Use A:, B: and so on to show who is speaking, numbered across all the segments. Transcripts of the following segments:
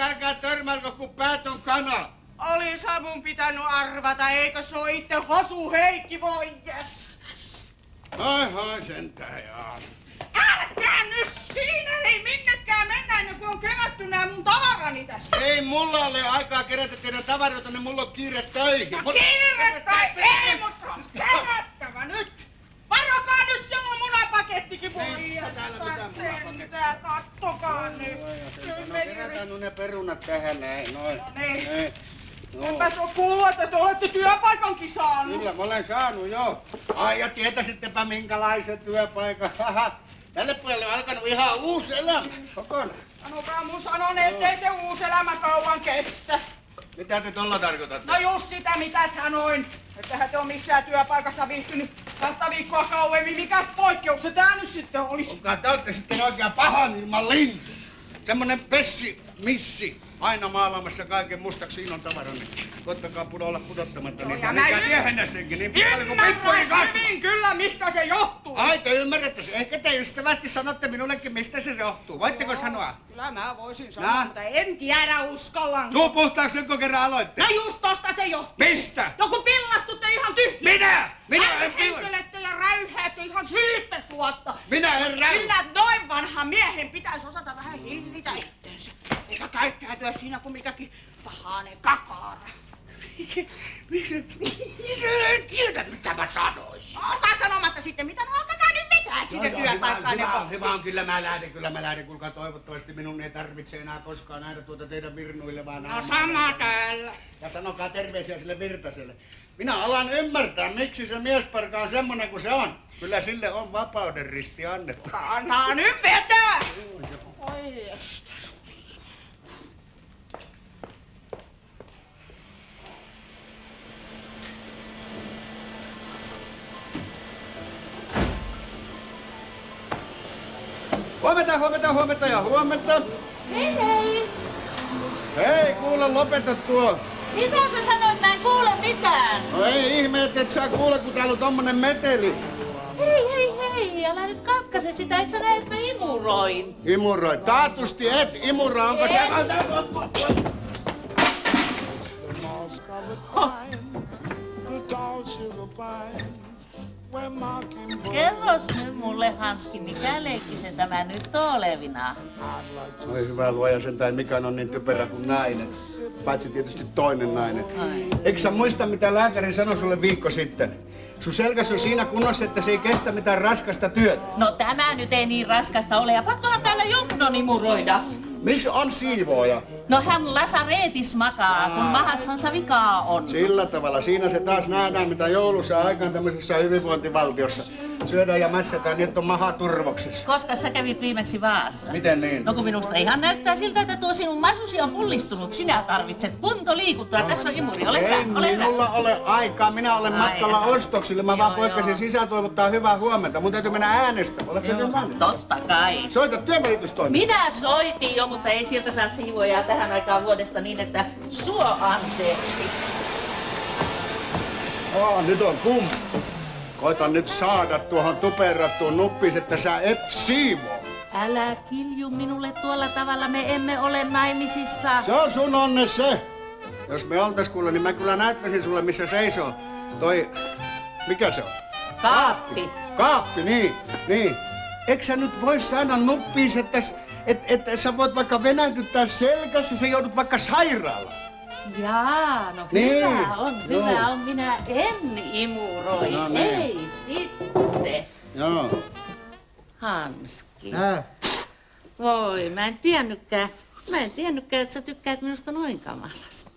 A: älkää törmälkö, kun päät on kana.
B: Olishan mun pitänyt arvata, eikö se oo itse Hosu Heikki, voi jes.
A: Hai sentään, jaa.
B: Älkää nyt siinä, ei minnekään mennä ennen kuin on kerätty nää mun tavarani tästä.
A: Ei mulla ole aikaa kerätä teidän tavaroita, niin mulla on kiire töihin.
B: No kiire tai ei, mutta on kerättävä nyt. Varokaa nyt, se on munapakettikin, voi jästää, kattokaa nyt.
A: Kerätään nyt ne perunat tähän näin, noin.
B: No niin. Enpäs oo kuullut, että te olette työpaikankin saanut.
A: Kyllä, mä olen saanut, joo. Ai, ja tietäisittepä minkälaisen työpaikan. Tälle puolelle on alkanut ihan uusi elämä kokonaan.
B: Sanokaa mun sanon, ettei se uusi elämä kauan kestä.
A: Mitä te tolla tarkoitatte?
B: No just sitä, mitä sanoin. Ettehän te oo missään työpaikassa viihtynyt 2 viikkoa kauemmin. Mikäs poikkeus se tää nyt sitten olisi?
A: Onkaan te olette sitten oikein pahan ilman lintu. Semmonen pessi-missi. Aina maalaamassa kaiken mustaksi, siinä on tavara, niin koittakaa olla pudottamatta niitä. Mikä tiehennä senkin niin paljon kuin pippuri kasvaa.
B: Hyvin kyllä, mistä se johtuu.
A: Ai, te ymmärrätte se. Ehkä te ystävästi sanotte minullekin, mistä se johtuu. Voitteko sanoa?
B: Kyllä mä voisin sanoa, mutta en tiedä uskallanko.
A: Suu puhtaaksi nyt, kun kerran aloitte.
B: No just tosta se johtuu.
A: Mistä?
B: No kun pillastutte ihan tyhjää.
A: Minä? Minä en pillastu.
B: Henkelette ja räyhäätte ihan syyttä suotta.
A: Minä en räyhää.
B: Kyllä noin vanhan miehen pitäisi osata vähän hillitä itteensä. Eikä käyttäytyä siinä kuin mikäkin pahainen kakara.
A: En tiedä, mitä mä sanoisin.
B: Olkaa sanomatta sitten, mitä no alkakaa nyt vetää siitä työpaikkaan.
A: Hyvä on, kyllä mä lähden. Kuulkaa, toivottavasti minun ei tarvitse enää koskaan nähdä tuota teidän virnuilevaa
B: No sama täällä.
A: Ja sanokaa terveisiä sille Virtaselle. Minä alan ymmärtää, miksi se miesparka on semmonen kuin se on. Kyllä sille on vapauden risti annettu.
B: Antaa nyt vetää! Oi jestas.
A: Huomenta.
C: Hei!
A: Hei, kuule, lopeta tuo.
C: Mitä sä sanoit? Mä en kuule mitään.
A: No ei ihme, et saa kuule, kun täällä on tommonen meteli.
C: Hei, älä nyt katkaise sitä, eikö sä näe, että mä imuroin?
A: Imuroi. Taatusti et imura, onko se...
C: Kerros nyt mulle, Hanski, mikä leikki se tämä nyt on olevina?
A: Oi hyvä luoja sentään, Mikael on niin typerä kuin nainen. Paitsi tietysti toinen nainen. Eikö sä muista, mitä lääkäri sanoi sulle viikko sitten? Sun selkäs on siinä kunnossa, että se ei kestä mitään raskasta työtä.
C: No tämä nyt ei niin raskasta ole, ja pakkohan täällä jonkun imuroida.
A: Missä on siivooja?
C: No hän lasareetis makaa, kun mahassansa vikaa on.
A: Sillä tavalla. Siinä se taas nähdään, mitä joulussa aikaan tämmöisessä hyvinvointivaltiossa. Syödään ja mässätään, niin että on maha turvoksessa.
C: Koska sä kävit viimeksi Vaassa?
A: Miten niin?
C: No kun minusta ihan näyttää siltä, että tuo sinun masusi on pullistunut. Sinä tarvitset kuntoliikuntaa. Tässä on imuri. Ole
A: Ei
C: hyvä, ole hyvä.
A: minulla ole aikaa. Minä olen matkalla ostoksille. Mä vaan poikkasin sisään toivottaa hyvää huomenta. Mun täytyy mennä äänestämään. Oletko sä valmis?
C: Totta kai.
A: Soita työnvälitystoimistoon.
C: Minä soitin jo, mutta ei sieltä saa siivoojaa tähän aikaan vuodesta niin, että suo anteeksi.
A: Nyt on kumma. Koitan nyt saada tuohon tuperattuun nuppiin, että sä et siivoo.
C: Älä kilju minulle tuolla tavalla, me emme ole naimisissa.
A: Se on sun onne se. Jos me oltais kuule, niin mä kyllä näyttäisin sulle, missä seisoo. Mikä se on?
C: Kaappi.
A: Kaappi, niin. Eikö sä nyt voi saada nuppiin, että sä voit vaikka venähdyttää selkässä ja sä joudut vaikka sairaalaan?
C: Jaa, no
A: Niin.
C: hyvä on, minä en imuroi,
A: No niin.
C: ei sitten.
A: Joo.
C: Hanski. Voi, mä en tiennytkään, että sä tykkäät minusta noin kamalasti.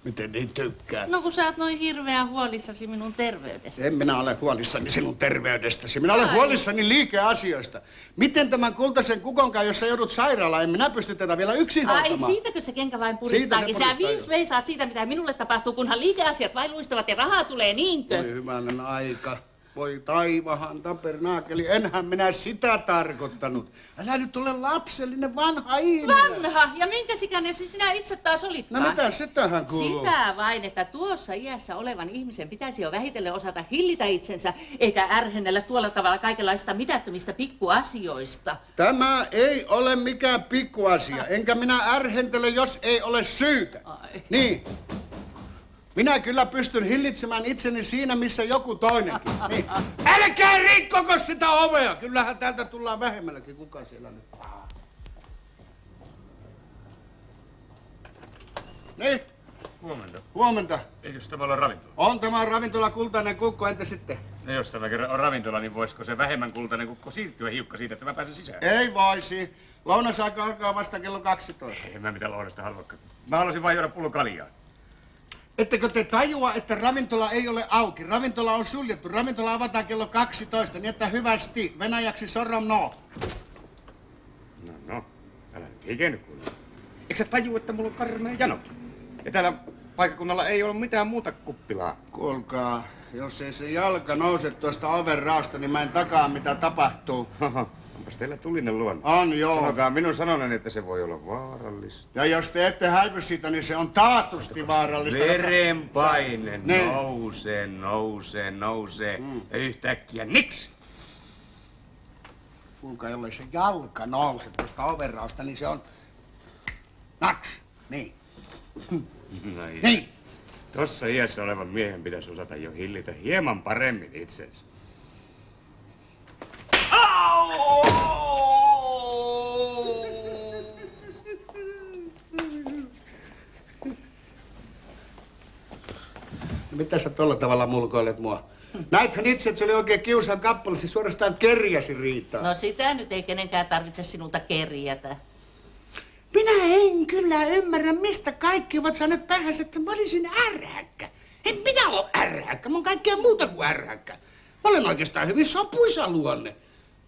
A: Miten niin tykkää?
C: No kun sä oot noin hirveän huolissasi minun terveydestä.
A: En minä ole huolissani sinun terveydestäsi. Minä olen huolissani liikeasioista. Miten tämän kultaisen kukonkaan, jos sä joudut sairaalaan, en minä pysty tätä vielä yksin hoitamaan.
C: Ai, siitäkö se kenkä vain puristaakin? Sä viis veisaat siitä, mitä minulle tapahtuu, kunhan liikeasiat vain luistavat ja rahaa tulee, niinkö?
A: Oi hyvänen aika. Voi taivahan tabernaakeli, enhän minä sitä tarkoittanut. Älä nyt ole lapsellinen vanha ihminen.
C: Vanha! Ja minkäs ikäinen sinä itse taas olitkaan?
A: No mitä se tähän kuuluu?
C: Sitä vain, että tuossa iässä olevan ihmisen pitäisi jo vähitellen osata hillitä itsensä, eikä ärhennellä tuolla tavalla kaikenlaista mitättömistä pikkuasioista.
A: Tämä ei ole mikään pikkuasia, enkä minä ärhentele, jos ei ole syytä.
C: Ai.
A: Niin. Minä kyllä pystyn hillitsemään itseni siinä, missä joku toinenkin. Niin. Älkää rikkoko sitä ovea! Kyllähän täältä tullaan vähemmälläkin. Kuka siellä nyt? Niin,
D: Huomenta.
A: huomenta.
D: Eikös tämä ole ravintola?
A: On tämä ravintola Kultainen Kukko, entä sitten?
D: No jos tämä kerran on ravintola, niin voisiko se vähemmän kultainen kukko siirtyä hiukka siitä, että mä pääsen sisään?
A: Ei voisi. Lounasaika alkaa vasta kello 12.
D: En mä mitään lounasta haluakaan. Mä haluaisin vain juoda pullo kaljaa.
A: Ettekö te tajua, että ravintola ei ole auki? Ravintola on suljettu. Ravintola avataan kello 12, niin että hyvästi. Venäjäksi sorom no.
D: No, älä nyt hikenyt kuule. Eikö sä tajua, että mulla on karmea janokin? Ja täällä paikkakunnalla ei ole mitään muuta kuppilaa.
A: Kuulkaa, jos ei se jalka nouse tuosta oven raosta, niin mä en takaa mitä tapahtuu.
D: Onpas teillä tulinen luonne.
A: On joo.
D: Sanokaa minun sanoneen, että se voi olla vaarallista.
A: Ja jos te ette häivy siitä, niin se on taatusti vaarallista.
D: Verenpaine
A: Ne.
D: nousee. Ja yhtäkkiä niks!
A: Kuulkaa, jollei se jalka nouse tuosta oven raosta, niin se on... Naks. Niin. Niin.
D: Tossa iässä olevan miehen pitäisi osata jo hillitä hieman paremmin itsensä.
A: No mitä sä tolla tavalla mulkoilet mua? Näithän itse, että se oli oikein kiusan kappale, se suorastaan kerjäsi Riitaa.
C: No sitä nyt ei kenenkään tarvitse sinulta kerjätä.
A: Minä en kyllä ymmärrä, mistä kaikki ovat saaneet päähänsä, että mä olisin ärhäkkä. En minä ole ärhäkkä, mä oon kaikkea muuta kuin ärhäkkä. Mä olen oikeastaan hyvin sopuisa luonne.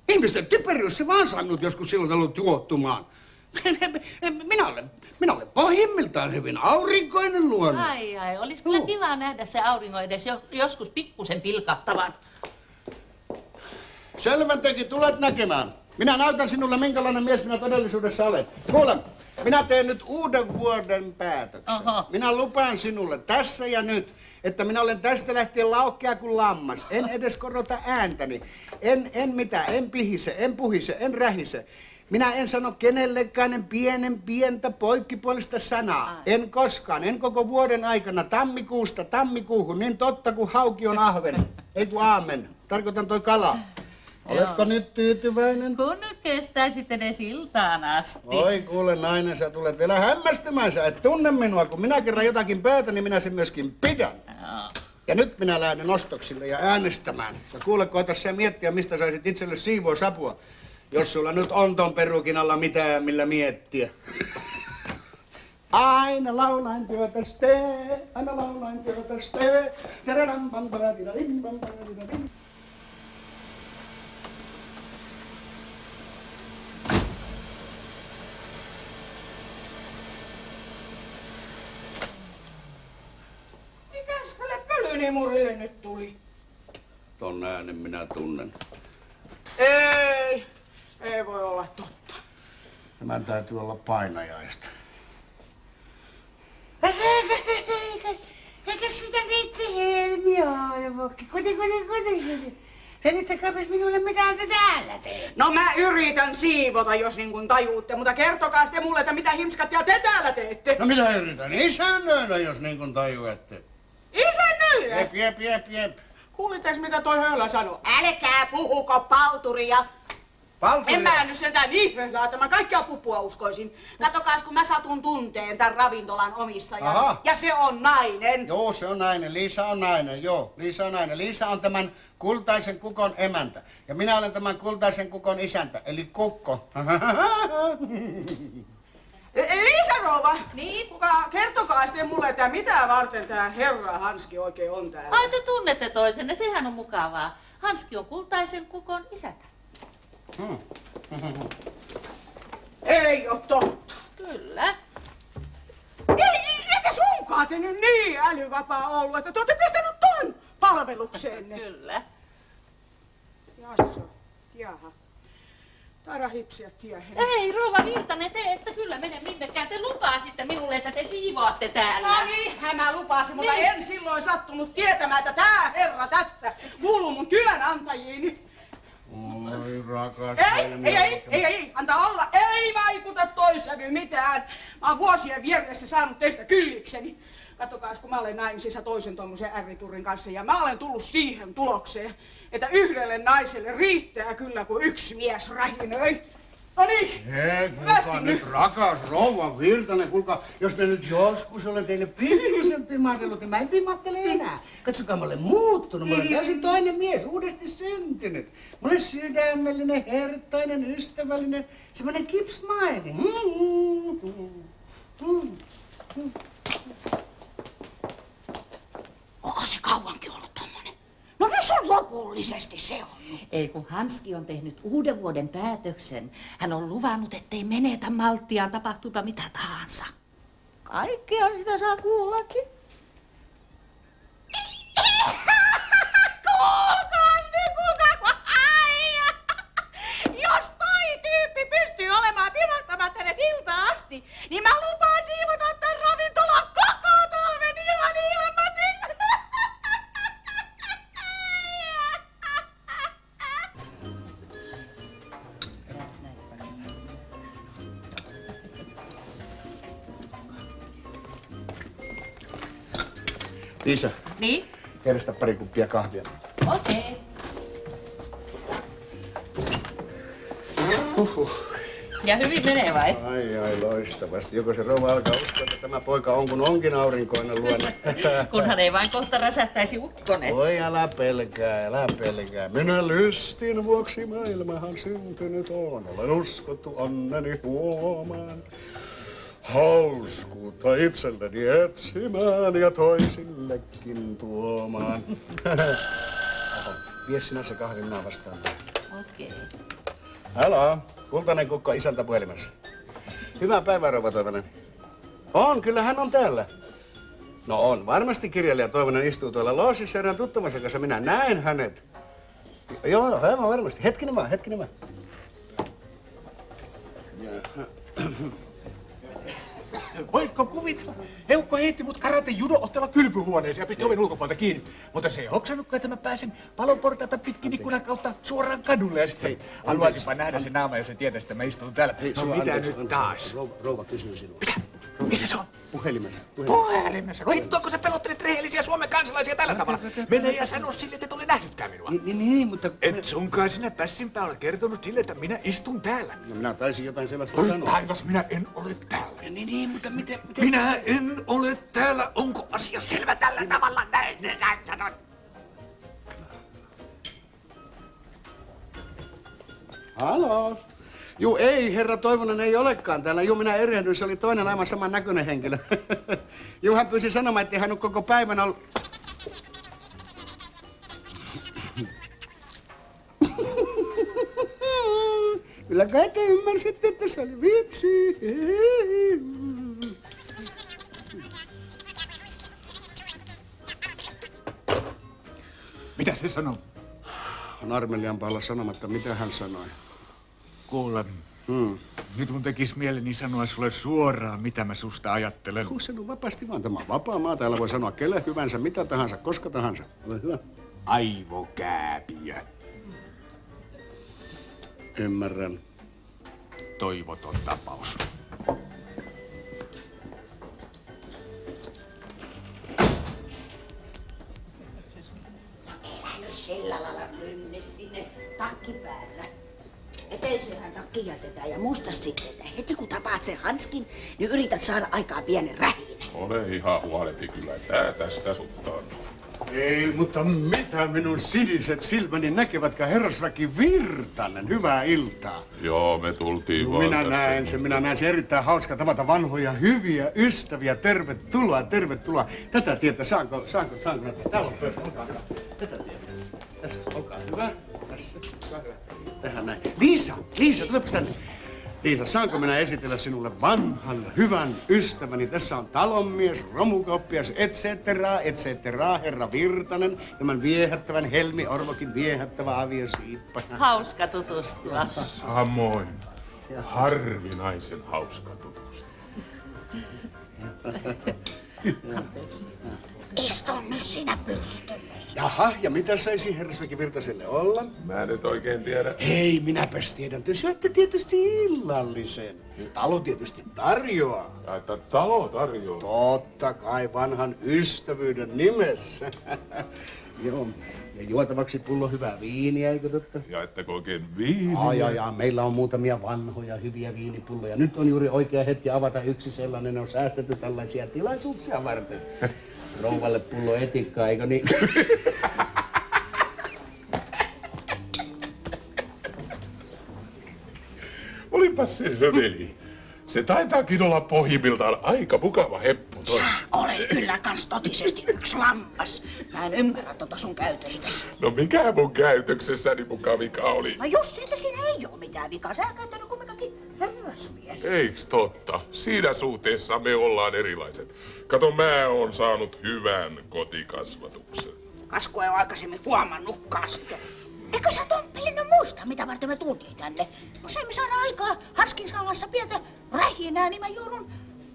A: Ihmisten typeryys se vaan saa minut joskus silloin ollut juottumaan. Minä olen pohjimmiltaan hyvin aurinkoinen luonne.
C: Ai, olisi kyllä kiva nähdä se auringon edes joskus pikkusen pilkattavan.
A: Selvän teki, tulet näkemään. Minä näytän sinulle, minkälainen mies minä todellisuudessa olen. Kuule, minä teen nyt uuden vuoden päätöksen.
C: Oho.
A: Minä lupaan sinulle tässä ja nyt, että minä olen tästä lähtien laukkea kuin lammas. En edes korota ääntäni. En mitään, en pihise, en puhise, en rähise. Minä en sano kenellekään pientä poikkipuolista sanaa.
C: Ai.
A: En koskaan, en koko vuoden aikana, tammikuusta tammikuuhun, niin totta kuin hauki on ahven. Ei kun aamen. Tarkoitan toi kala. Oletko nyt tyytyväinen?
C: Kun nyt kestää sitten edes iltaan asti.
A: Oi kuule nainen, sä tulet vielä hämmästymään. Sä et tunne minua. Kun minä kerran jotakin päätän, niin minä sen myöskin pidän. Ja nyt minä lähden ostoksille ja äänestämään. Ja kuule, koeta sä miettiä, mistä saisit itselle siivousapua. Jos sulla nyt on ton perukin alla mitään, millä miettiä. Aina laulain työtäs tee, aina laulain työtäs tee. Terädam pam paradidadim pam paradidadim.
B: Mikäs tälle pölynimurille nyt tuli?
A: Ton äänen minä tunnen.
B: Ei voi olla totta.
A: Tämän täytyy olla painajaista.
E: Eikä sitä vitsi helmiä, kuti. Selittäkääpäs minulle, mitä te täällä teette.
B: No mä yritän siivota, jos niin kuin tajuutte, mutta kertokaa sitten mulle, että mitä himskattia te täällä teette.
A: No minä yritän isännöillä, jos niin kuin tajuatte.
B: Isännöillä!
A: Jep.
B: Kuulitteko mitä toi höylä sanoi? Älkää puhuko palturia.
A: Valtteri.
B: En mä nyt sentään niin höhlää, että mä kaikkia pupua uskoisin. Katsokaas, kun mä satun tunteen tämän ravintolan omistajan.
A: Aha.
B: Ja se on nainen.
A: Joo, se on nainen. Liisa on nainen, joo. Liisa on nainen. Liisa on tämän kultaisen kukon emäntä. Ja minä olen tämän kultaisen kukon isäntä, eli kukko.
B: Liisa rouva!
C: Niin?
B: Kertokaa sitten mulle, että mitä varten tää herra Hanski oikein on täällä.
C: Ai te tunnette toisenne, sehän on mukavaa. Hanski on kultaisen kukon isäntä.
B: Ei oo totta.
C: Kyllä.
B: Eikä sunkaan te nyt niin älyvapaa ollut, että te ootte pistänyt ton palvelukseenne.
C: Kyllä.
B: Jasso, jaha. Taida hipsiä tiehen.
C: Ei, rouva Virtanen, te ette kyllä mene minnekään. Te lupasitte minulle, että te siivoatte täällä.
B: No niinhän mä lupasin, mutta
C: Niin.
B: en silloin sattunut tietämään, että tää herra tässä kuuluu mun työnantajiini.
A: Oi rakas.
B: Ei, antaa olla, ei vaikuta toissävy mitään. Mä oon vuosien vieressä saanut teistä kyllikseni. Katsokaas, kun mä olen naimisissa toisen tommosen ärriturin kanssa ja mä olen tullut siihen tulokseen, että yhdelle naiselle riittää kyllä, kun yksi mies rahinöi. No niin,
A: Hei,
B: päästi
A: kuulkaa
B: nyt.
A: nyt rakas rouva Virtanen, kuulkaa, jos me nyt joskus olen teille pikkuisen pimahdellut, niin mä en pimahtele enää. Katsokaa, mä olen muuttunut, mä olen täysin toinen mies, uudesti syntynyt. Mä olen sydämellinen, herttainen, ystävällinen, semmoinen kipsmainen.
B: Onko se kauankin ollut tommonen? No nyt on lopullisesti se on.
C: Ei, kun Hanski on tehnyt uuden vuoden päätöksen. Hän on luvannut, ettei menetä malttiaan, tapahtuipa mitä tahansa.
B: Kaikkea sitä saa kuullakin. Kuulkaa, kun aija! Jos toi tyyppi pystyy olemaan pimahtamatta edes iltaan asti, niin mä lupaan siivota tän ravintolan koko talven ihan ilmaiseksi.
A: Liisa,
C: Niin?
A: järjestä pari kuppia kahvia.
C: Okei. Ja hyvin menee vai?
A: Ai, loistavasti. Joko se rouva alkaa uskoa, että tämä poika on kun onkin aurinkoinen luonne.
C: Kunhan ei vain kohta räsähtäisi ukkonen.
A: Oi, älä pelkää, älä pelkää. Minä lystin vuoksi maailmahan syntynyt on. Olen uskottu onneni huomaan. Hauskuutta itselleni etsimään ja toisillekin tuomaan. Oho, vie sinä se kahvin, minä vastaan.
C: Okei.
A: Halo, kultainen kukko isäntä puhelimessa. Hyvää päivää, rouva Toivonen. On, kyllä hän on täällä. No on, varmasti kirjailija Toivonen istuu tuolla loosissa erään tuttavansa kanssa. Minä näen hänet. Joo, aivan varmasti. Hetkinen vaan.
F: Voitko kuvitella? Eukko heitti mut karate-judo-ottella kylpyhuoneeseen ja pisti oven ulkopuolelta kiinni. Mutta se ei hoksannutkaan, että mä pääsen paloportaita pitkin ikkunan kautta suoraan kadulle. Ja sit hei, haluaisinpa nähdä sen naama, jos se tietäisi, että mä istun täällä. No mitä nyt taas?
A: Rouva kysyy sinua.
F: Mitä? Missä se on?
A: Puhelimessa.
F: Puhelimessa. No hittoako sä pelottelet rehellisiä Suomen kansalaisia tällä tavalla? Mene ja sano sille, että et ole nähnytkään minua.
A: Niin, mutta...
F: Et sunkaan sinä pässinpä ole kertonut sille, että minä istun täällä.
A: No minä taisin jotain sellaista
F: Oi
A: sanoa.
F: taivas, minä en ole täällä.
A: Niin, mutta miten...
F: Minä en ole täällä. Onko asia selvä tällä tavalla? Näin.
A: Halo? Juu, ei, herra Toivonen ei olekaan täällä. Juu, minä erehdyin, se oli toinen aivan saman näköinen henkilö. Juu, hän pyysi sanomaan, ettei hän ole koko päivän ollut... Kyllä kai te ymmärsitte, että se oli vitsi.
F: Mitä se sanoo?
A: On armeliaan pahalla sanomatta, mitä hän sanoi.
F: Kuule, nyt mun tekis mieleni sanoa sulle suoraan, mitä mä susta ajattelen.
A: Kun se on vapaasti vaan. Tämä on vapaa maa. Täällä voi sanoa kelle hyvänsä, mitä tahansa, koska tahansa. Ole hyvä.
F: Aivokääpiö.
A: Ymmärrän.
F: Toivoton tapaus.
E: Jos sillä lailla rynne sinne takki päällä. Eteisöhän takki jätetään ja muista sitten, että heti kun tapaat sen Hanskin, niin yrität saada aikaan pienen rähinä.
G: Ole ihan huoleti kyllä, tää tästä suttaa.
A: Ei, mutta mitä minun siniset silmäni näkevätkään, herrasväki Virtanen. Hyvää iltaa.
G: Joo, me tultiin vaan
A: Minä
G: tässä.
A: näen sen erittäin hauska tavata vanhoja, hyviä ystäviä. Tervetuloa. Tätä tietä, saanko näitä? Täällä on pöytä, olkaa hyvä. Tätä tietä. Tässä, olkaa hyvä. Tässä, olkaa hyvä. Tähän näin. Liisa, tulepas tänne. Liisa, saanko minä esitellä sinulle vanhan, hyvän ystäväni? Tässä on talonmies, romukauppias, et cetera, herra Virtanen, tämän viehättävän Helmi Orvokin viehättävä aviosiippa.
C: Hauska tutustua.
G: Samoin. Harvinaisen hauska tutustua.
E: Istu nyt sinä pystyllä.
A: Jaha, ja mitä saisi herrasväki Virtaselle olla?
G: Mä en nyt oikein tiedä.
A: Hei, minäpäs tiedän. Te syötte tietysti illallisen. Talo tietysti tarjoaa.
G: Ja että talo tarjoaa.
A: Totta kai vanhan ystävyyden nimessä. Joo. Ja juotavaksi pullo hyvää viiniä, eikö totta?
G: Ja ettäkö oikein viiniä?
A: Ja meillä on muutamia vanhoja hyviä viinipulloja. Nyt on juuri oikea hetki avata yksi sellainen. Ne on säästetty tällaisia tilaisuuksia varten. Rouvalle pullo etikkaa, eikö niin?
G: Olipas se höveli. Se taitaakin olla pohjimmiltaan aika mukava heppu toi.
E: Sä olet kyllä kans totisesti yksi lammas. Mä en ymmärrä tota sun käytöstäsi.
G: No mikä mun käytöksessäni muka vika oli?
E: No just siitä siinä ei oo mitään vikaa. Sä käyttänyt kumminkakin herrasmies.
G: Eiks totta? Siinä suhteessa me ollaan erilaiset. Kato, mä oon saanut hyvän kotikasvatuksen.
E: Kasku ei oo aikaisemmin huomannutkaan sitä. Eikö sä Tomppelinen muista, mitä varten me tultiin tänne? Jos emme saada aikaa Hanskin saamassa pientä rähinää, niin mä joudun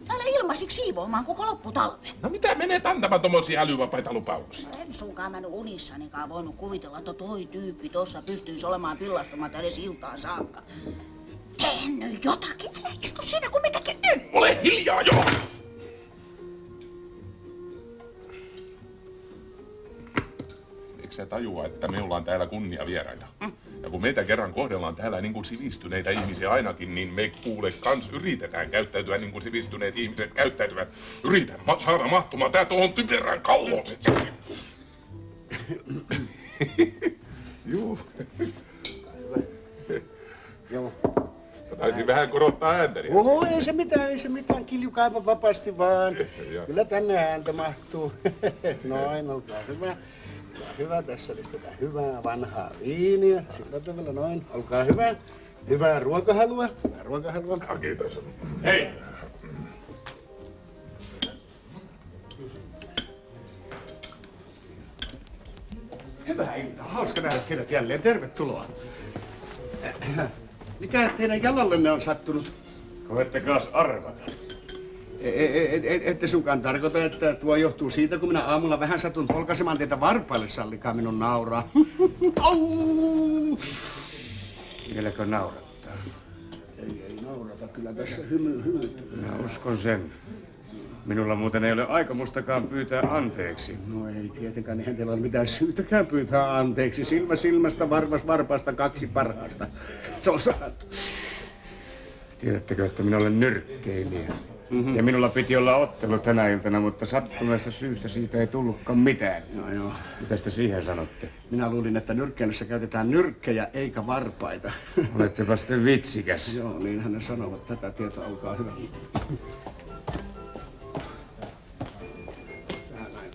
E: täällä ilmaisiksi siivoamaan koko lopputalven.
G: No mitä menet antamaan tommosia älyvapaita lupauksia?
E: En suinkaan mä unissanikaan voinut kuvitella, että toi tyyppi tossa pystyisi olemaan pillastamatta edes iltaan saakka. Tee nyt jotakin, älä istu siinä kuin mitäkin ymmärrä.
G: Ole hiljaa jo! Eikö sä tajua, että me ollaan täällä kunniavieraita? Ja kun meitä kerran kohdellaan täällä niin kuin sivistyneitä ihmisiä ainakin, niin me kuule kans yritetään käyttäytyä niin kuin sivistyneet ihmiset käyttäytyvät. Yritän saada mahtumaan tää tuohon typerään kalloon. Juu.
A: Joo.
G: Taisin vähän korottaa ääntäni.
A: Oho, ei se mitään. Kiljuka aivan vapaasti vaan. Kyllä tänne ääntä mahtuu. Noin, olkaa hyvä. Hyvä, tässä pistetään hyvää vanhaa viiniä. Sillä tavalla noin, olkaa hyvä. Hyvää ruokahalua.
G: Kiitos. Hei!
A: Hyvää iltaa. Hauska nähdä teidät jälleen. Tervetuloa. Mikä teidän jalallenne on sattunut?
F: Koettakaas arvata.
A: Ette sunkaan tarkoita, että tuo johtuu siitä, kun minä aamulla vähän satun polkaisemaan teitä varpaille, sallikaa minun nauraa.
F: Vieläkö naurattaa?
A: Ei naurata, kyllä tässä hymyilyy.
F: Minä uskon sen. Minulla muuten ei ole aikomustakaan pyytää anteeksi.
A: No ei tietenkään, eihän teillä ole mitään syytäkään pyytää anteeksi. Silmä silmästä, varvas varpaasta, kaksi parhaasta. Se on sanottu.
F: Tiedättekö, että minä olen nyrkkeilijä? Ja minulla piti olla ottelu tänä iltana, mutta sattuneesta syystä siitä ei tullutkaan mitään.
A: Joo.
F: Mitä te siihen sanotte?
A: Minä luulin, että nyrkkeilyssä käytetään nyrkkejä eikä varpaita.
F: Olettepa sitten vitsikäs.
A: Joo, niinhän ne sanovat. Tätä tietoa, olkaa hyvä. Tähän näin.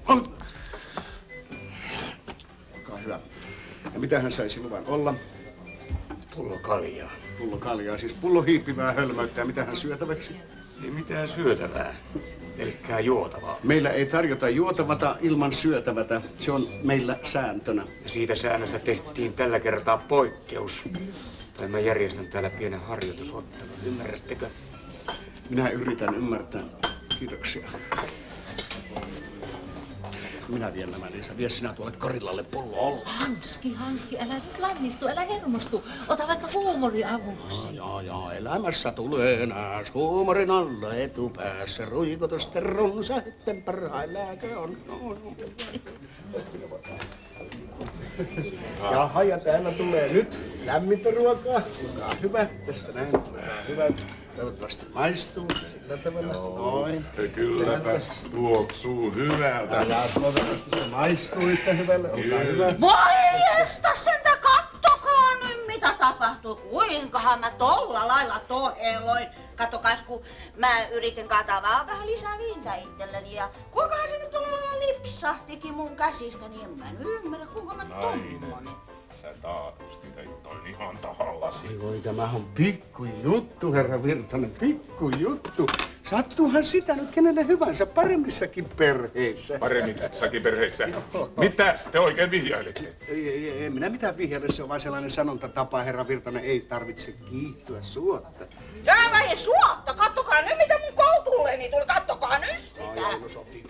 A: Olkaa hyvä. Ja mitä hän saisi luvan olla?
F: Pullo kaljaa.
A: Pullo kaljaa, siis pullo hiipivää hölmöyttä. Ja mitä hän syötäväksi?
F: Ei mitään syötävää. Pelkkää juotavaa.
A: Meillä ei tarjota juotavata ilman syötävätä. Se on meillä sääntönä.
F: Ja siitä säännöstä tehtiin tällä kertaa poikkeus. Tai mä järjestän täällä pienen harjoitusottelun. Ymmärrättekö?
A: Minä yritän ymmärtää. Kiitoksia. Minä vien nämä, Liisa. Vie sinä tuolle korillalle pullo olla.
C: Hanski, älä nyt lannistu, älä hermostu. Ota vaikka huumori avuksi.
A: Jaa, elämässä tulee nääs huumorin alla etupäässä. Ruikotusten runsaitten parhain lääke on. Jaha, ja täällä tulee nyt lämmintä ruokaa. Olkaa hyvä. Tästä näin, olkaa hyvä. Toivottavasti maistuu sillä tavalla. Noin.
G: Kylläpäs tuoksuu hyvältä.
A: Ja toivottavasti se maistuu yhtä hyvälle. Olkaa hyvä.
E: Voi estä sentä, kattokaa nyt mitä tapahtuu. Kuinkahan mä tolla lailla toheloin. Kattokas, kun mä yritin kaataa vaan vähän lisää viintä itselleni ja kuinkahan se nyt tuolla lailla lipsahtikin mun käsistä, niin en mä nyt ymmärrä, kuinka mä tommonen.
G: sä taatusti teit toin ihan tahallasi.
A: Ei voi, tämä on pikkujuttu, herra Virtanen, pikkujuttu. Sattuuhan sitä nyt kenelle hyvänsä paremmissakin perheissä.
G: Paremmissakin perheissä. Mitäs te oikein vihjailitte?
A: Ei minä mitään vihjaile, se on vain sellainen sanontatapa, herra Virtanen, ei tarvitse kiihtyä suotta.
E: Jää vai suotta, kattokaa nyt mitä mun koutulleeni tuli, kattokaa nyt sitä.
A: Ai, no sopii.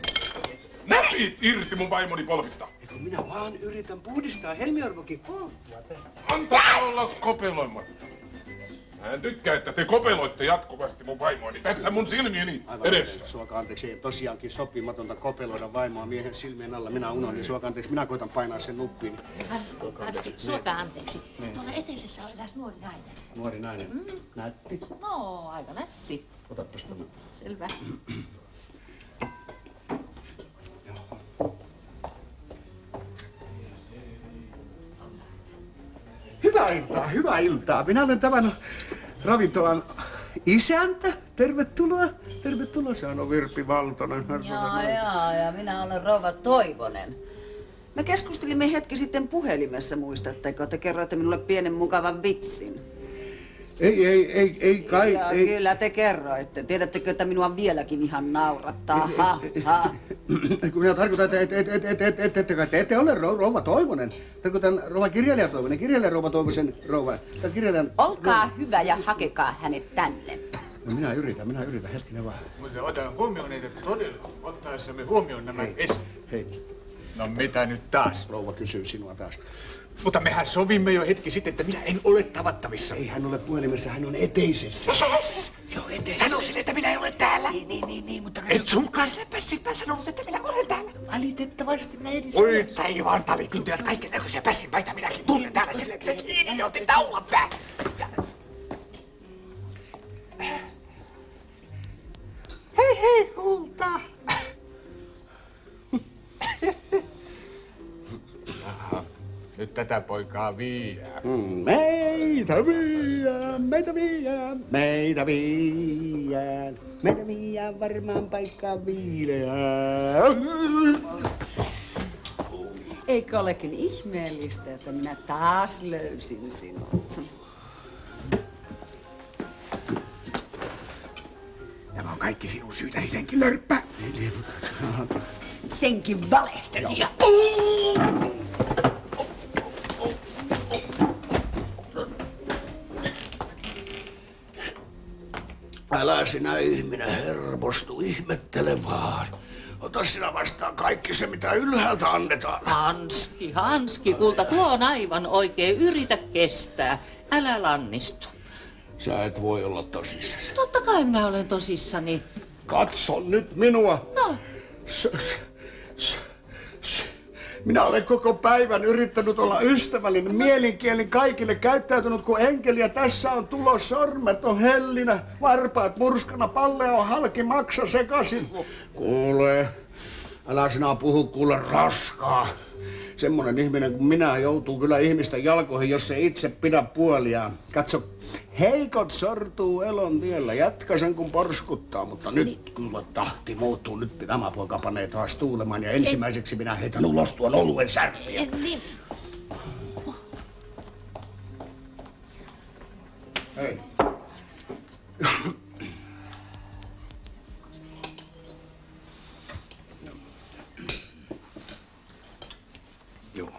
G: Näpit irti mun vaimoni polvista.
A: Eikö minä vaan yritän puhdistaa Helmi-Orvokin koulua tästä.
G: Antakaa olla kopeloimatta. Mä en tykkää, että te kopeloitte jatkuvasti mun vaimoani tässä mun silmieni edessä.
A: Suokaa anteeksi, ei tosiaankin sopimatonta kopeloida vaimoa miehen silmien alla. Minä unohdin, suokaa anteeksi, minä koitan painaa sen nuppiin.
C: Hanski, suokaa anteeksi. Tuolla eteisessä on eräs nuori nainen.
A: Nuori nainen, nätti.
C: No, aika nätti.
A: Otapas tämä.
C: Selvä.
A: Hyvää iltaa, hyvää iltaa. Minä olen tavannut ravintolan isäntä. Tervetuloa. Tervetuloa, se on Virpi Valtonen.
H: Ja minä olen rouva Toivonen. Me keskustelimme hetki sitten puhelimessa, muistatteko? Te kerroitte minulle pienen mukavan vitsin.
A: Ei kai.
H: Ja
A: ei.
H: kyllä te kerroitte. Tiedättekö, että minua vieläkin ihan naurattaa? Ha.
A: Kun minä tarkoitan, että te ette ole rouva Toivonen. Tarkoitan rouva kirjailija Toivonen, kirjailija rouva Toivosen rouva.
H: Olkaa hyvä ja hakekaa hänet tänne.
A: No minä yritän, hetkinen vaan.
F: Mutta otan huomioon niitä todella, ottaessamme huomioon nämä
A: Hei,
F: No mitä nyt taas?
A: rouva kysyy sinua taas.
F: Mutta mehän sovimme jo hetki sitten, että minä en ole tavattavissa.
A: Ei hän ole puhelimessa, hän on eteisessä.
F: Joo, eteisessä. Sano sille, että minä en ole täällä. Niin, mutta... Et sunkaan sille pässipä sanonut, että minä olen täällä.
A: Valitettavasti minä edes
F: Oi, taivaan talikyntijät, kaiken näköisiä pässinpäitä minäkin tunnen täällä silleen, että se kiinni ja otin taulan pää. Hei, kulta. Jaha, nyt tätä poikaa viiää.
A: Meitä viiään varmaan paikkaan viileään.
H: Eikö olekin ihmeellistä, että minä taas löysin sinut?
F: Tämä on kaikki sinun syytäsi, senkin lörppä.
H: Senkin valehtelija.
A: Älä sinä ihminen hermostu, ihmettele vaan. Ota sinä vastaan kaikki se, mitä ylhäältä annetaan.
C: Hanski, kulta, tuo on aivan oikein. Yritä kestää. Älä lannistu.
A: Sä et voi olla tosissasi.
C: Totta kai minä olen tosissani.
A: Katso nyt minua.
C: No.
A: Minä olen koko päivän yrittänyt olla ystävällinen, mielinkielin kaikille, käyttäytynyt kuin enkeli, ja tässä on tulos, sormet on hellinä, varpaat murskana, palle on halki, maksa sekasin. Kuule, älä sinä puhu kuule raskaa. Semmonen ihminen kuin minä joutuu kyllä ihmisten jalkoihin, jos ei itse pidä puoliaan. Katso, heikot sortuu elon tiellä. Jatka sen kun porskuttaa, mutta nyt kyllä tahti muuttuu. Nyt tämä poika panee taas tuulemaan ja ensimmäiseksi minä heitän ulos tuon oluen särmiä. Hei. Joo.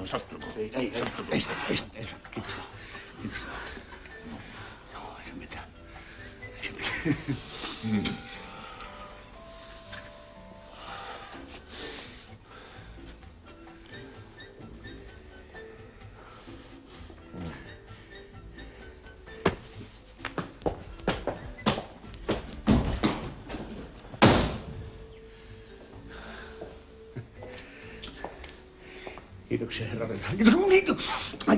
G: Sattuko?
A: Ei. Kiitos. Joo, ei se mitään. Kiitoksia, herra Virtanen. Ai.